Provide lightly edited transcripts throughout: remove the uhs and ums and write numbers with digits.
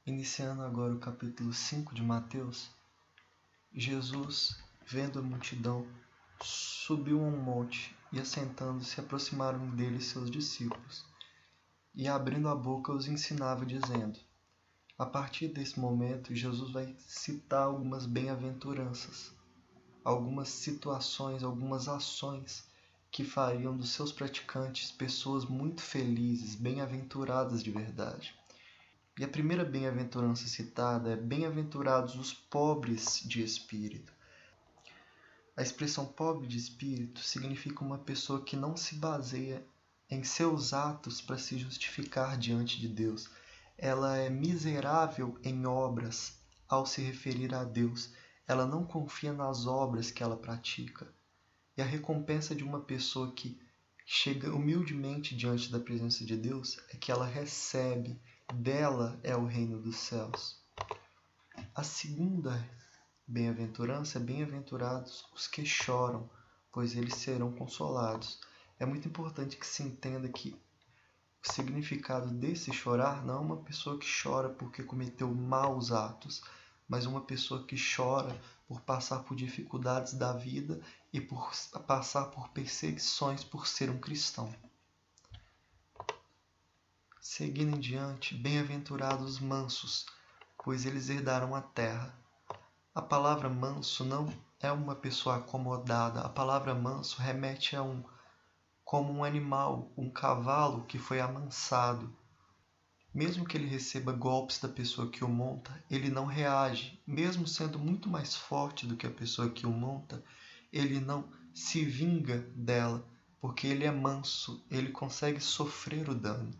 Iniciando agora o capítulo 5 de Mateus, Jesus, vendo a multidão, subiu a um monte e, assentando-se, aproximaram dele seus discípulos, e, abrindo a boca, os ensinava, dizendo. A partir desse momento, Jesus vai citar algumas bem-aventuranças, algumas situações, algumas ações que fariam dos seus praticantes pessoas muito felizes, bem-aventuradas de verdade. E a primeira bem-aventurança citada é bem-aventurados os pobres de espírito. A expressão pobre de espírito significa uma pessoa que não se baseia em seus atos para se justificar diante de Deus. Ela é miserável em obras ao se referir a Deus. Ela não confia nas obras que ela pratica. E a recompensa de uma pessoa que chega humildemente diante da presença de Deus é que ela recebe, dela é o reino dos céus. A segunda bem-aventurança é bem-aventurados os que choram, pois eles serão consolados. É muito importante que se entenda que o significado desse chorar não é uma pessoa que chora porque cometeu maus atos, mas uma pessoa que chora por passar por dificuldades da vida e por passar por perseguições por ser um cristão. Seguindo em diante, bem-aventurados os mansos, pois eles herdarão a terra. A palavra manso não é uma pessoa acomodada. A palavra manso remete a como um animal, um cavalo que foi amansado. Mesmo que ele receba golpes da pessoa que o monta, ele não reage. Mesmo sendo muito mais forte do que a pessoa que o monta, ele não se vinga dela, porque ele é manso, ele consegue sofrer o dano.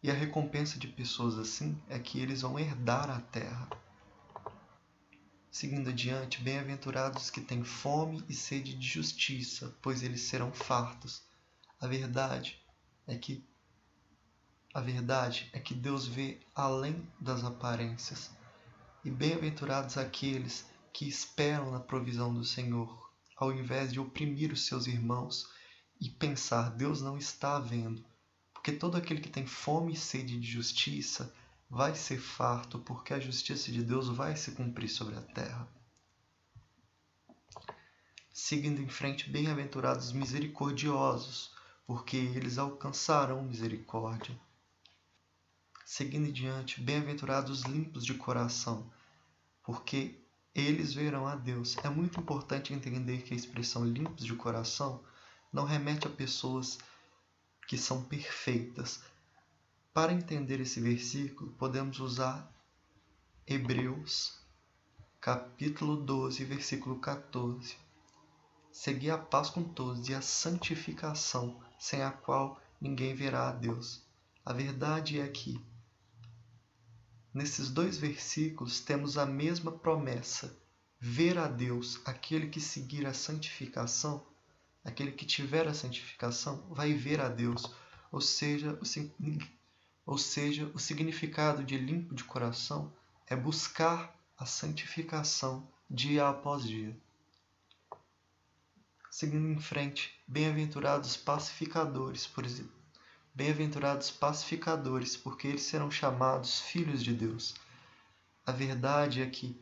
E a recompensa de pessoas assim é que eles vão herdar a terra. Seguindo adiante, bem-aventurados que têm fome e sede de justiça, pois eles serão fartos. A verdade é que Deus vê além das aparências. E bem-aventurados aqueles que esperam na provisão do Senhor, ao invés de oprimir os seus irmãos e pensar, Deus não está vendo. Porque todo aquele que tem fome e sede de justiça vai ser farto, porque a justiça de Deus vai se cumprir sobre a terra. Seguindo em frente, bem-aventurados misericordiosos, porque eles alcançarão misericórdia. Seguindo em diante, bem-aventurados limpos de coração, porque eles verão a Deus. É muito importante entender que a expressão limpos de coração não remete a pessoas que são perfeitas. Para entender esse versículo, podemos usar Hebreus, capítulo 12, versículo 14. Segui a paz com todos e a santificação, sem a qual ninguém verá a Deus. A verdade é que, nesses dois versículos, temos a mesma promessa. Ver a Deus, aquele que seguir a santificação, aquele que tiver a santificação, vai ver a Deus. Ou seja, o significado de limpo de coração é buscar a santificação dia após dia. Seguindo em frente, bem-aventurados pacificadores, por exemplo. Bem-aventurados pacificadores, porque eles serão chamados filhos de Deus. A verdade é que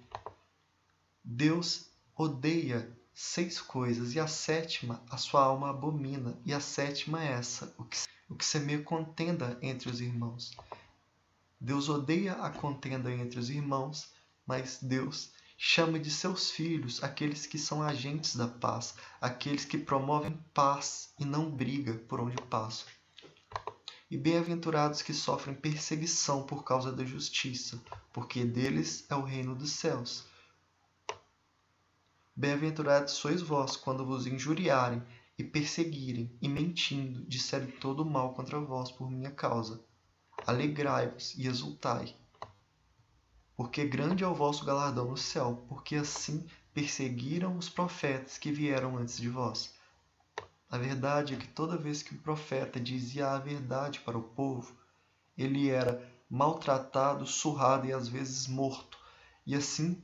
Deus odeia 6 coisas, e a sétima a sua alma abomina. E a sétima é essa, o que semeia contenda entre os irmãos. Deus odeia a contenda entre os irmãos, mas Deus chama de seus filhos aqueles que são agentes da paz, aqueles que promovem paz e não briga por onde passam. E bem-aventurados que sofrem perseguição por causa da justiça, porque deles é o reino dos céus. Bem-aventurados sois vós, quando vos injuriarem e perseguirem, e mentindo, disserem todo o mal contra vós por minha causa. Alegrai-vos e exultai, porque grande é o vosso galardão no céu, porque assim perseguiram os profetas que vieram antes de vós. A verdade é que toda vez que o profeta dizia a verdade para o povo, ele era maltratado, surrado e às vezes morto. E assim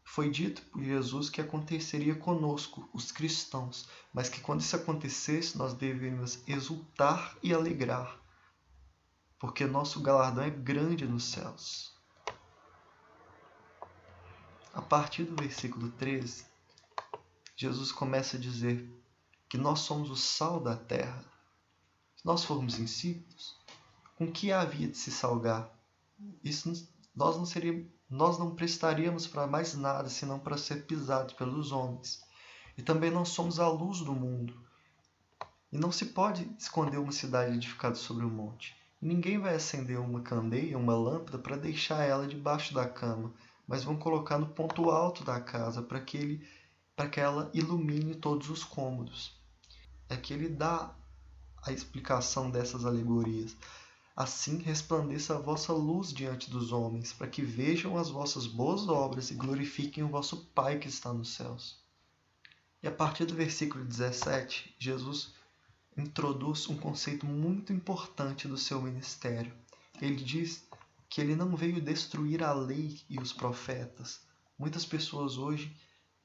foi dito por Jesus que aconteceria conosco, os cristãos, mas que quando isso acontecesse, nós deveríamos exultar e alegrar, porque nosso galardão é grande nos céus. A partir do versículo 13, Jesus começa a dizer que nós somos o sal da terra. Se nós formos insípidos, com que havia de se salgar? Nós não prestaríamos para mais nada senão para ser pisados pelos homens. E também não somos a luz do mundo. E não se pode esconder uma cidade edificada sobre um monte. Ninguém vai acender uma candeia, uma lâmpada, para deixar ela debaixo da cama, mas vão colocar no ponto alto da casa para que ela ilumine todos os cômodos. É que ele dá a explicação dessas alegorias. Assim resplandeça a vossa luz diante dos homens, para que vejam as vossas boas obras e glorifiquem o vosso Pai que está nos céus. E a partir do versículo 17, Jesus introduz um conceito muito importante do seu ministério. Ele diz que ele não veio destruir a lei e os profetas. Muitas pessoas hoje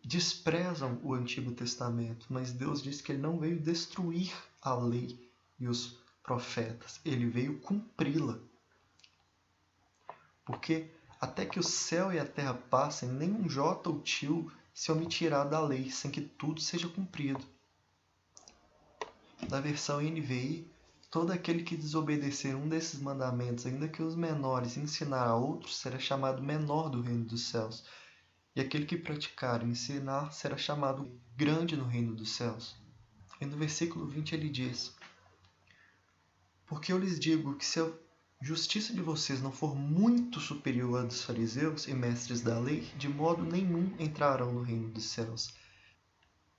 desprezam o Antigo Testamento, mas Deus diz que ele não veio destruir a lei e os profetas, ele veio cumpri-la. Porque até que o céu e a terra passem, nem um jota ou tio se omitirá da lei, sem que tudo seja cumprido. Na versão NVI, todo aquele que desobedecer um desses mandamentos, ainda que os menores, ensinar a outros, será chamado menor do reino dos céus. E aquele que praticar e ensinar será chamado grande no reino dos céus. E no versículo 20 ele diz: porque eu lhes digo que se a justiça de vocês não for muito superior à dos fariseus e mestres da lei, de modo nenhum entrarão no reino dos céus.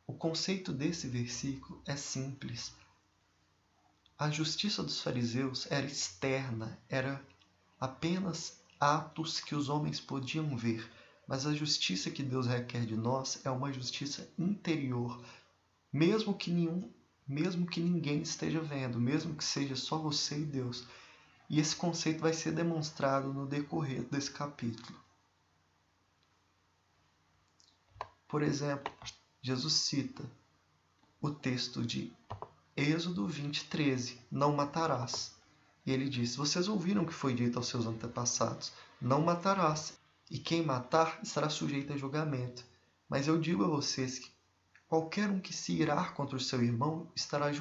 O conceito desse versículo é simples. A justiça dos fariseus era externa, era apenas atos que os homens podiam ver, mas a justiça que Deus requer de nós é uma justiça interior, mesmo que ninguém esteja vendo, mesmo que seja só você e Deus. E esse conceito vai ser demonstrado no decorrer desse capítulo. Por exemplo, Jesus cita o texto de Êxodo 20:13, não matarás. E ele diz: vocês ouviram o que foi dito aos seus antepassados, não matarás, e quem matar estará sujeito a julgamento. Mas eu digo a vocês que qualquer um que se irar contra o seu irmão estará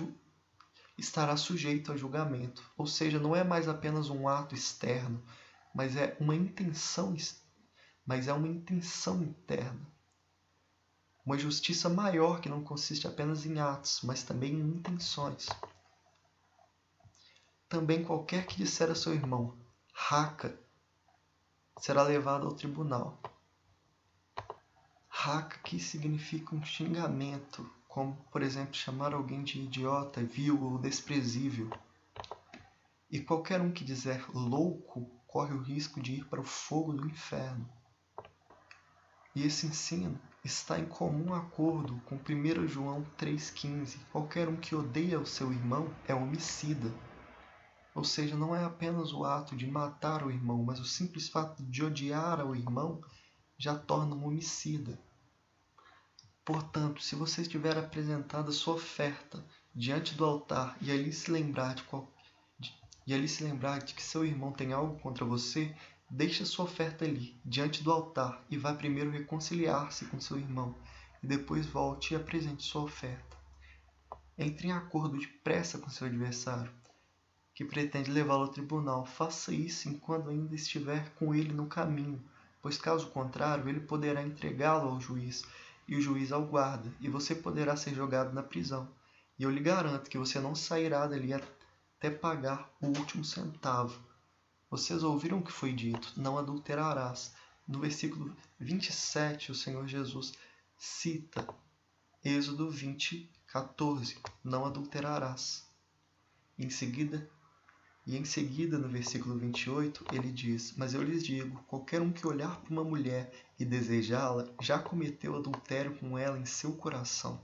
sujeito a julgamento. Ou seja, não é mais apenas um ato externo, mas é uma intenção interna. Uma justiça maior que não consiste apenas em atos, mas também em intenções. Também qualquer que disser a seu irmão, raca, será levado ao tribunal. Raca que significa um xingamento, como, por exemplo, chamar alguém de idiota, vil ou desprezível. E qualquer um que dizer louco corre o risco de ir para o fogo do inferno. E esse ensino está em comum acordo com 1 João 3,15. Qualquer um que odeia o seu irmão é homicida. Ou seja, não é apenas o ato de matar o irmão, mas o simples fato de odiar ao irmão já torna um homicida. Portanto, se você estiver apresentando a sua oferta diante do altar e ali se lembrar de que seu irmão tem algo contra você, deixe a sua oferta ali, diante do altar, e vá primeiro reconciliar-se com seu irmão, e depois volte e apresente sua oferta. Entre em acordo depressa com seu adversário, que pretende levá-lo ao tribunal. Faça isso enquanto ainda estiver com ele no caminho, pois caso contrário, ele poderá entregá-lo ao juiz, e o juiz ao guarda, e você poderá ser jogado na prisão. E eu lhe garanto que você não sairá dali até pagar o último centavo. Vocês ouviram o que foi dito, não adulterarás. No versículo 27, o Senhor Jesus cita Êxodo 20:14, não adulterarás. Em seguida, no versículo 28, ele diz: mas eu lhes digo, qualquer um que olhar para uma mulher e desejá-la, já cometeu adultério com ela em seu coração.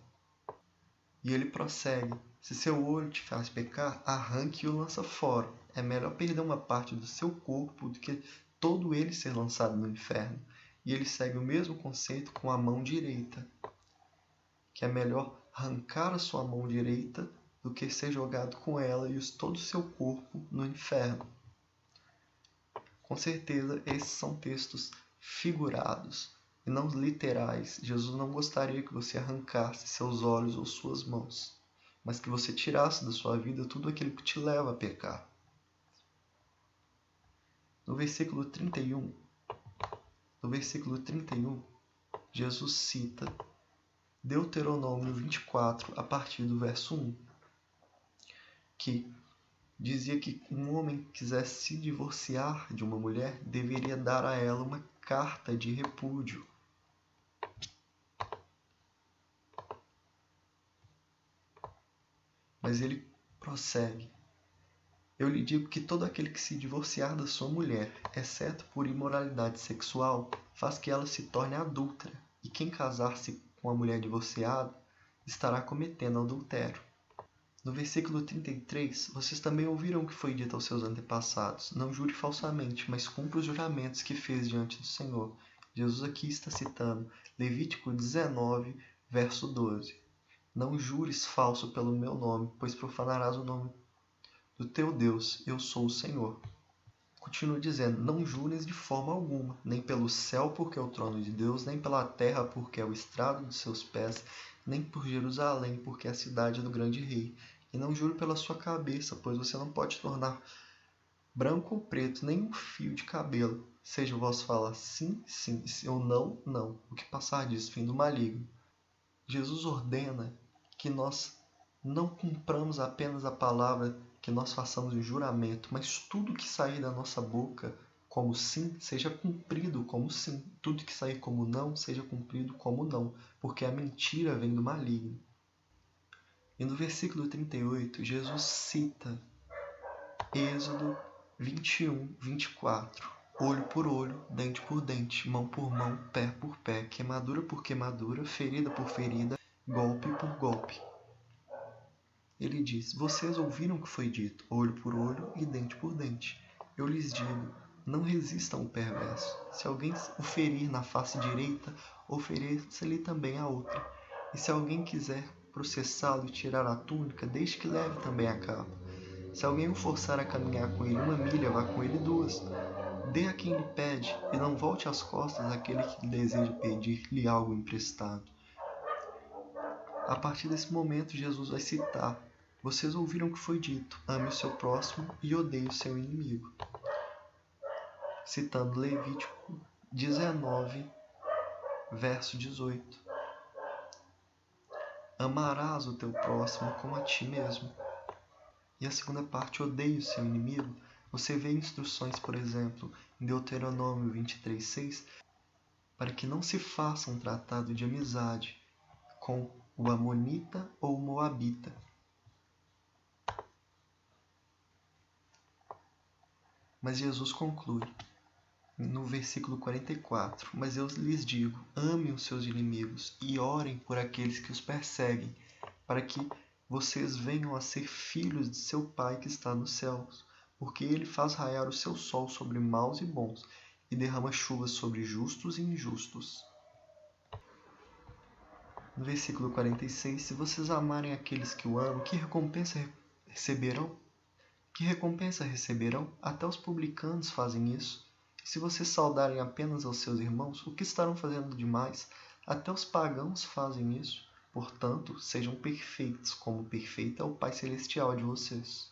E ele prossegue: se seu olho te faz pecar, arranque e o lança fora. É melhor perder uma parte do seu corpo do que todo ele ser lançado no inferno. E ele segue o mesmo conceito com a mão direita, que é melhor arrancar a sua mão direita do que ser jogado com ela e todo o seu corpo no inferno. Com certeza, esses são textos figurados, e não literais. Jesus não gostaria que você arrancasse seus olhos ou suas mãos, mas que você tirasse da sua vida tudo aquilo que te leva a pecar. No versículo 31, Jesus cita Deuteronômio 24, a partir do verso 1, que dizia que um homem que quisesse se divorciar de uma mulher deveria dar a ela uma carta de repúdio. Mas ele prossegue. Eu lhe digo que todo aquele que se divorciar da sua mulher, exceto por imoralidade sexual, faz que ela se torne adúltera, e quem casar-se com a mulher divorciada estará cometendo adultério. No versículo 33, vocês também ouviram o que foi dito aos seus antepassados. Não jure falsamente, mas cumpra os juramentos que fez diante do Senhor. Jesus aqui está citando Levítico 19, verso 12. Não jures falso pelo meu nome, pois profanarás o nome do teu Deus. Eu sou o Senhor. Continua dizendo, não jures de forma alguma, nem pelo céu, porque é o trono de Deus, nem pela terra, porque é o estrado de seus pés, nem por Jerusalém, porque é a cidade do grande rei. E não jure pela sua cabeça, pois você não pode tornar branco ou preto nem um fio de cabelo. Seja o vosso falar sim, sim, ou não, não. O que passar disso, fim do maligno. Jesus ordena que nós não cumpramos apenas a palavra, que nós façamos um juramento, mas tudo que sair da nossa boca como sim, seja cumprido como sim. Tudo que sair como não, seja cumprido como não, porque a mentira vem do maligno. E no versículo 38, Jesus cita Êxodo 21, 24. Olho por olho, dente por dente, mão por mão, pé por pé, queimadura por queimadura, ferida por ferida, golpe por golpe. Ele diz, vocês ouviram o que foi dito, olho por olho e dente por dente. Eu lhes digo, não resistam ao perverso. Se alguém o ferir na face direita, ofereça-lhe também a outra. E se alguém quiser processá-lo e tirar a túnica, deixe que leve também a capa. Se alguém o forçar a caminhar com ele 1 milha, vá com ele 2. Dê a quem lhe pede, e não volte as costas àquele que deseja pedir-lhe algo emprestado. A partir desse momento, Jesus vai citar, vocês ouviram o que foi dito, ame o seu próximo e odeie o seu inimigo. Citando Levítico 19, verso 18. Amarás o teu próximo como a ti mesmo. E a segunda parte, odeie o seu inimigo. Você vê instruções, por exemplo, em Deuteronômio 23:6, para que não se faça um tratado de amizade com o amonita ou o moabita. Mas Jesus conclui no versículo 44, mas eu lhes digo, amem os seus inimigos e orem por aqueles que os perseguem, para que vocês venham a ser filhos de seu Pai que está nos céus, porque ele faz raiar o seu sol sobre maus e bons, e derrama chuva sobre justos e injustos. No versículo 46, se vocês amarem aqueles que o amam, que recompensa receberão? Que recompensa receberão? Até os publicanos fazem isso. E se vocês saudarem apenas aos seus irmãos, o que estarão fazendo demais? Até os pagãos fazem isso. Portanto, sejam perfeitos, como perfeito é o Pai Celestial de vocês.